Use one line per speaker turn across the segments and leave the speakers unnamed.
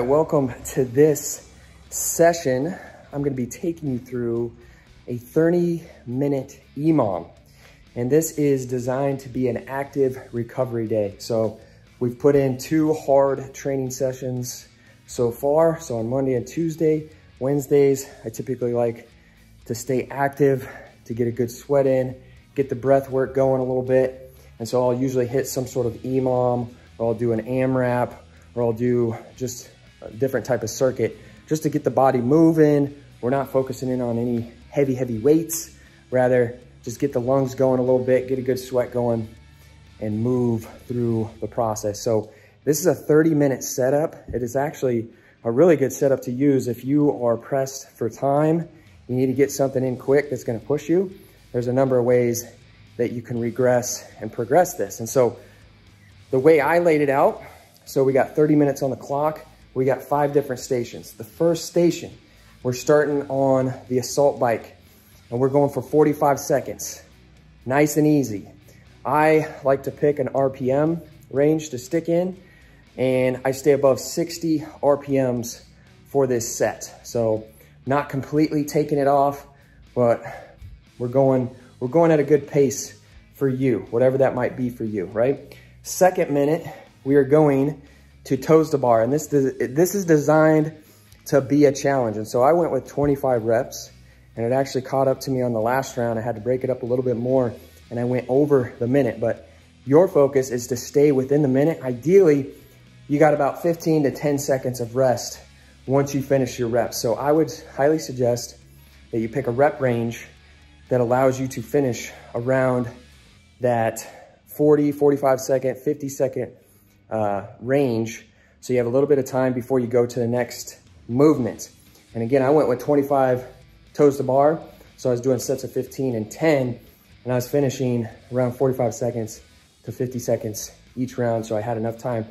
welcome to this session. I'm going to be taking you through a 30-minute EMOM. And this is designed to be an active recovery day. So we've put in 2 hard training sessions so far. So on Monday and Tuesday, Wednesdays, I typically like to stay active, to get a good sweat in, get the breath work going a little bit. And so I'll usually hit some sort of EMOM, or I'll do an AMRAP, or I'll do just a different type of circuit just to get the body moving. We're not focusing in on any heavy weights, rather just get the lungs going a little bit, get a good sweat going, and move through the process. So this is a 30-minute setup. It is actually a really good setup to use if you are pressed for time, you need to get something in quick that's gonna push you. There's a number of ways that you can regress and progress this. And so the way I laid it out, so we got 30 minutes on the clock. We got 5 different stations. The first station, we're starting on the assault bike and we're going for 45 seconds. Nice and easy. I like to pick an RPM range to stick in, and I stay above 60 RPMs for this set. So not completely taking it off, but we're going at a good pace for you, whatever that might be for you, right? Second minute, we are going to toes to bar, and this is designed to be a challenge. And so I went with 25 reps, and it actually caught up to me on the last round. I had to break it up a little bit more, and I went over the minute. But your focus is to stay within the minute. Ideally, you got about 15 to 10 seconds of rest once you finish your reps. So I would highly suggest that you pick a rep range that allows you to finish around that 40, 45 second, 50 second range. So you have a little bit of time before you go to the next movement. And again, I went with 25 toes to bar. So I was doing sets of 15 and 10, and I was finishing around 45 seconds to 50 seconds each round. So I had enough time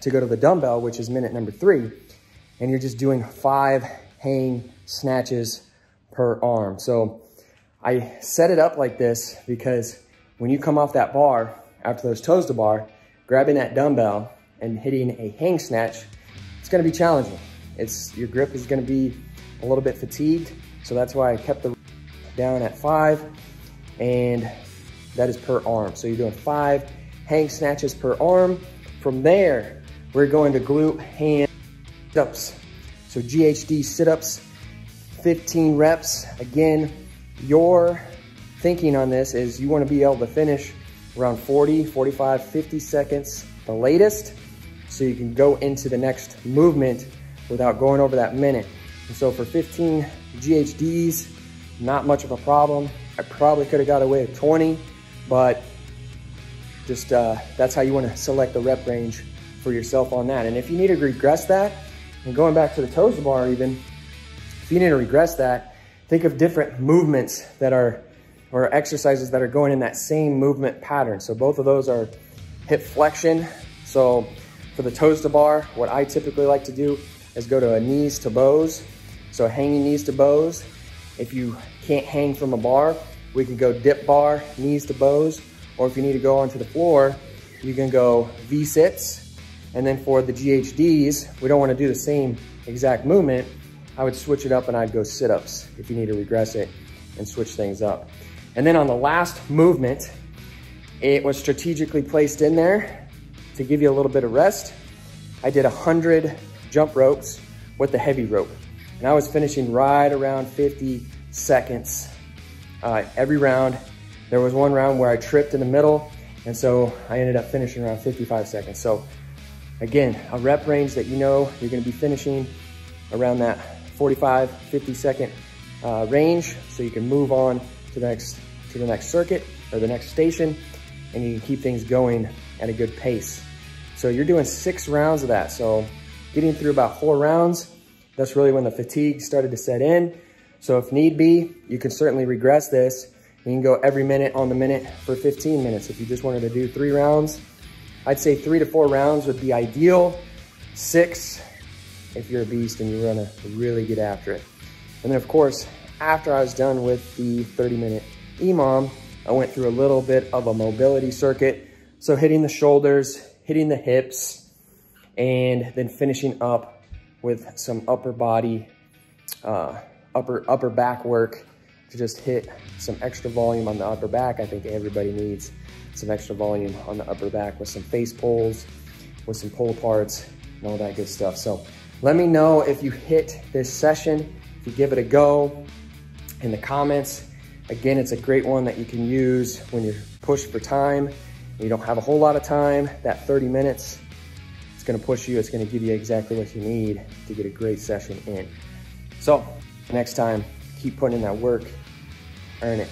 to go to the dumbbell, which is minute number 3. And you're just doing 5 hang snatches per arm. So I set it up like this because when you come off that bar, after those toes to bar, grabbing that dumbbell and hitting a hang snatch, it's gonna be challenging. Your grip is gonna be a little bit fatigued. So that's why I kept the down at 5, and that is per arm. So you're doing 5 hang snatches per arm. From there, we're going to glute hand sit-ups. So GHD sit-ups, 15 reps. Again, your thinking on this is you want to be able to finish around 40, 45, 50 seconds the latest, so you can go into the next movement without going over that minute. And so for 15 GHDs, not much of a problem. I probably could have got away with 20, but just that's how you want to select the rep range for yourself on that. And if you need to regress that, and going back to the toes to bar even, if you need to regress that, think of different movements that are, or exercises that are going in that same movement pattern. So both of those are hip flexion. So for the toes to bar, what I typically like to do is go to a knees to bows. So hanging knees to bows. If you can't hang from a bar, we can go dip bar, knees to bows. Or if you need to go onto the floor, you can go V-sits. And then for the GHDs, we don't want to do the same exact movement. I would switch it up and I'd go sit-ups if you need to regress it and switch things up. And then on the last movement, it was strategically placed in there to give you a little bit of rest. I did 100 jump ropes with the heavy rope. And I was finishing right around 50 seconds every round. There was one round where I tripped in the middle, and so I ended up finishing around 55 seconds. So again, a rep range that you know you're gonna be finishing around that 45, 50 second range, so you can move on to the next circuit or the next station, and you can keep things going at a good pace. So you're doing 6 rounds of that. So getting through about 4 rounds, that's really when the fatigue started to set in. So if need be, you can certainly regress this. You can go every minute on the minute for 15 minutes. If you just wanted to do 3 rounds, I'd say 3 to 4 rounds would be ideal. 6 if you're a beast and you want to really get after it. And then of course, after I was done with the 30-minute EMOM, I went through a little bit of a mobility circuit. So hitting the shoulders, hitting the hips, and then finishing up with some upper body, upper back work to just hit some extra volume on the upper back. I think everybody needs some extra volume on the upper back with some face pulls, with some pull aparts, and all that good stuff. So let me know if you hit this session, if you give it a go in the comments. Again, it's a great one that you can use when you're pushed for time and you don't have a whole lot of time. That 30 minutes, it's gonna push you, it's gonna give you exactly what you need to get a great session in. So next time, keep putting in that work, earn it.